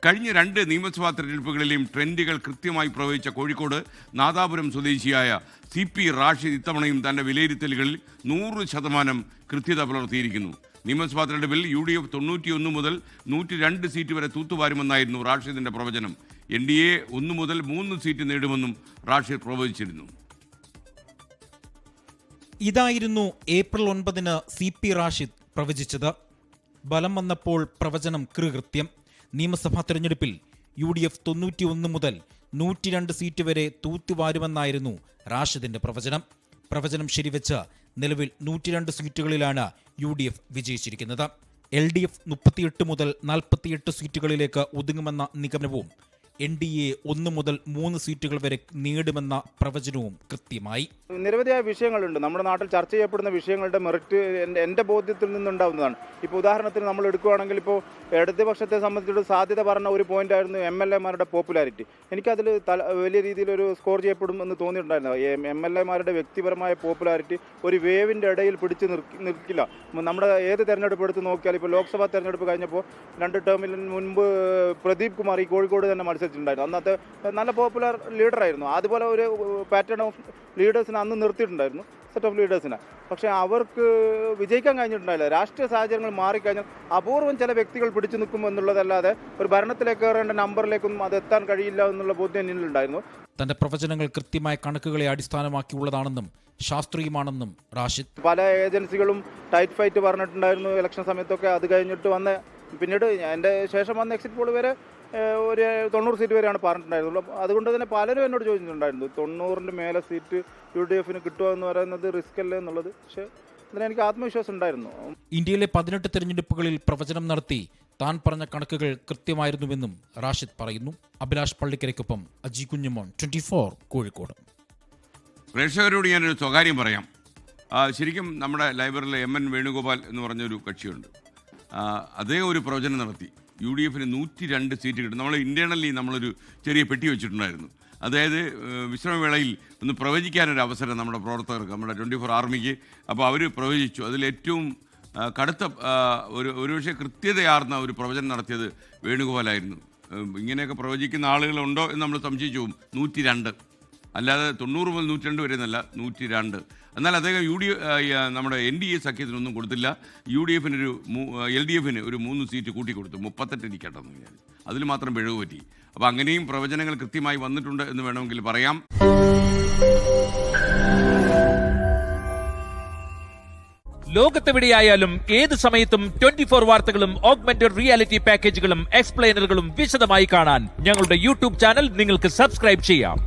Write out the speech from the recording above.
കഴിഞ്ഞ 2 നിയമസഭാ തെരഞ്ഞെടുപ്പുകളിലെയും ട്രെൻഡുകൾ കൃത്യമായി പ്രവചിച്ച കോഴിക്കോട് നാദാപുരം സ്വദേശിയായ CP റാഷിദ് ഇത്തവണയും തന്റെ വിലയിരുത്തലുകളിൽ 100% കൃത്യത പുലർത്തിയിരിക്കുന്നു. നിയമസഭാ തെരഞ്ഞെടുപ്പിൽ UDF 91 മുതൽ 102 സീറ്റ് വരെ തൂത്തുവാരുമെന്നായിരുന്നു റാഷിദിന്റെ പ്രവചനം. NDA 1 മുതൽ 3 സീറ്റ് നേടുമെന്നും റാഷിദ് പ്രവചിച്ചിരുന്നു. ഇതായിരുന്നു ഏപ്രിൽ 9 CP റാഷിദ് പ്രവചിച്ചത്. ബലം വന്നപ്പോൾ പ്രവചനം കൃത്യം. നിയമസഭാ തെരഞ്ഞെടുപ്പിൽ UDF 91 മുതൽ 102 സീറ്റ് വരെ തൂത്തുവാരുമെന്നായിരുന്നു റാഷിദിന്റെ പ്രവചനം ശരിവെച്ച് നിലവിൽ 102 സീറ്റുകളിലാണ് UDF വിജയിച്ചിരിക്കുന്നത്. LDF 38 മുതൽ 48 സീറ്റുകളിലേക്ക് ഒതുങ്ങുമെന്ന നിഗമനവും NDA 1 മുതൽ 3 സീറ്റുകൾ വരെ നേടുമെന്ന പ്രവചനവും കൃത്യമായി. നിരവധിയായ വിഷയങ്ങളുണ്ട്. നമ്മുടെ നാട്ടിൽ ചർച്ച ചെയ്യപ്പെടുന്ന വിഷയങ്ങളുടെ മെറിറ്റ് എൻ്റെ ബോധ്യത്തിൽ നിന്നുണ്ടാവുന്നതാണ്. ഇപ്പോൾ ഉദാഹരണത്തിന് നമ്മൾ എടുക്കുകയാണെങ്കിൽ ഇപ്പോൾ ഇടതുപക്ഷത്തെ സംബന്ധിച്ചിട്ട് സാധ്യത പറഞ്ഞ ഒരു പോയിന്റ് ആയിരുന്നു MLA-മാരുടെ പോപ്പുലാരിറ്റി. എനിക്കതിൽ വലിയ രീതിയിലൊരു സ്കോർ ചെയ്യപ്പെടുമെന്ന് തോന്നിയിട്ടുണ്ടായിരുന്നു. MLA-മാരുടെ വ്യക്തിപരമായ പോപ്പുലാരിറ്റി ഒരു വേവിൻ്റെ ഇടയിൽ പിടിച്ച് നിൽക്കില്ല. നമ്മുടെ ഏത് തെരഞ്ഞെടുപ്പ് എടുത്ത് നോക്കിയാൽ ഇപ്പോൾ ലോക്സഭാ തെരഞ്ഞെടുപ്പ് കഴിഞ്ഞപ്പോൾ 2 ടേമിന് മുൻപ് പ്രദീപ് കുമാർ ഈ കോഴിക്കോട് തന്നെ മത്സരിച്ചിട്ടുണ്ടായിരുന്നു. അന്നത്തെ നല്ല പോപ്പുലർ ലീഡറായിരുന്നു. അതുപോലെ ഒരു പാറ്റേൺ ഓഫ് ലീഡേഴ്സിനെ അന്ന് നിർത്തിയിട്ടുണ്ടായിരുന്നു, സെറ്റ് ഓഫ് ലീഡേഴ്സിനെ. പക്ഷേ അവർക്ക് വിജയിക്കാൻ കഴിഞ്ഞിട്ടുണ്ടായില്ല. രാഷ്ട്രീയ സാഹചര്യങ്ങൾ മാറിക്കഴിഞ്ഞാൽ അപൂർവം ചില വ്യക്തികൾ പിടിച്ചു നിൽക്കും എന്നുള്ളതല്ലാതെ ഒരു ഭരണത്തിലേക്ക് കയറേണ്ട നമ്പറിലേക്കൊന്നും അത് എത്താൻ കഴിയില്ല എന്നുള്ള ബോധ്യം എന്നിലുണ്ടായിരുന്നു. തന്റെ പ്രവചനങ്ങൾ കൃത്യമായ കണക്കുകളെ അടിസ്ഥാനമാക്കിയുള്ളതാണെന്നും ശാസ്ത്രീയമാണെന്നും റാഷിദ്. പല ഏജൻസികളും ടൈറ്റ് ഫൈറ്റ് പറഞ്ഞിട്ടുണ്ടായിരുന്നു ഇലക്ഷൻ സമയത്തൊക്കെ. അത് കഴിഞ്ഞിട്ട് പിന്നീട് എൻ്റെ ശേഷം വന്ന എക്സിറ്റ് പോൾ വരെ ഒരു 90 സീറ്റ് വരെയാണ് പറഞ്ഞിട്ടുണ്ടായിരുന്നുള്ളൂ. അതുകൊണ്ട് തന്നെ പലരും എന്നോട് ചോദിച്ചിട്ടുണ്ടായിരുന്നു 90-ന് മേലെ സീറ്റ് UDF-ന് കിട്ടുക എന്ന് പറയുന്നത് റിസ്ക് അല്ലേ എന്നുള്ളത്. പക്ഷേ അതിന് എനിക്ക് ആത്മവിശ്വാസം ഉണ്ടായിരുന്നു. ഇന്ത്യയിലെ 18 തെരഞ്ഞെടുപ്പുകളിൽ പ്രവചനം നടത്തി താൻ പറഞ്ഞ കണക്കുകൾ കൃത്യമായിരുന്നുവെന്നും റാഷിദ് പറയുന്നു. അഭിലാഷ് പള്ളിക്കരയ്ക്കൊപ്പം അജി കുഞ്ഞുമോൻ, 24 കോഴിക്കോട്. പ്രേക്ഷകരോട് ഞാനൊരു സ്വകാര്യം പറയാം. ശരിക്കും നമ്മുടെ ലൈബ്രറിയിലെ MN വേണുഗോപാൽ എന്ന് പറഞ്ഞൊരു കക്ഷിയുണ്ട്. അദ്ദേഹം ഒരു പ്രവചനം നടത്തി UDF-ന് 102 സീറ്റ് കിട്ടും. നമ്മൾ ഇൻറ്റേർണലി നമ്മളൊരു ചെറിയ പെട്ടി വെച്ചിട്ടുണ്ടായിരുന്നു. അതായത് വിശ്രമവേളയിൽ ഒന്ന് പ്രവചിക്കാനൊരു അവസരം നമ്മുടെ പ്രവർത്തകർക്ക്, നമ്മുടെ 24 ആർമിക്ക്. അപ്പോൾ അവർ പ്രവചിച്ചു. അതിലേറ്റവും കടുത്ത ഒരുപക്ഷെ കൃത്യതയാർന്ന ഒരു പ്രവചനം നടത്തിയത് വേണുഗോപാലായിരുന്നു. ഇങ്ങനെയൊക്കെ പ്രവചിക്കുന്ന ആളുകളുണ്ടോ എന്ന് നമ്മൾ സംശയിച്ചു പോകും. 102, അല്ലാതെ 90 മുതൽ 102 വരെ എന്നല്ല, 102. എന്നാൽ അദ്ദേഹം നമ്മുടെ NDA സഖ്യത്തിനൊന്നും കൊടുത്തില്ല. LDF-ന് ഒരു 3 സീറ്റ് കൂട്ടിക്കൊടുത്തു. 38 ഇരിക്കട്ടെന്ന് വിചാരിച്ചു. അതിൽ മാത്രം പിഴവ് പറ്റി. അപ്പോൾ അങ്ങനെയും പ്രവചനങ്ങൾ കൃത്യമായി വന്നിട്ടുണ്ട് എന്ന് വേണമെങ്കിൽ പറയാം. ലോകത്തെവിടെയായാലും ഏത് സമയത്തും 24 വാർത്തകളും ഓഗ്മെന്റഡ് റിയാലിറ്റി പാക്കേജുകളും എക്സ്പ്ലെയിനറുകളും വിശദമായി കാണാൻ ഞങ്ങളുടെ YouTube ചാനൽ നിങ്ങൾക്ക് സബ്സ്ക്രൈബ് ചെയ്യാം.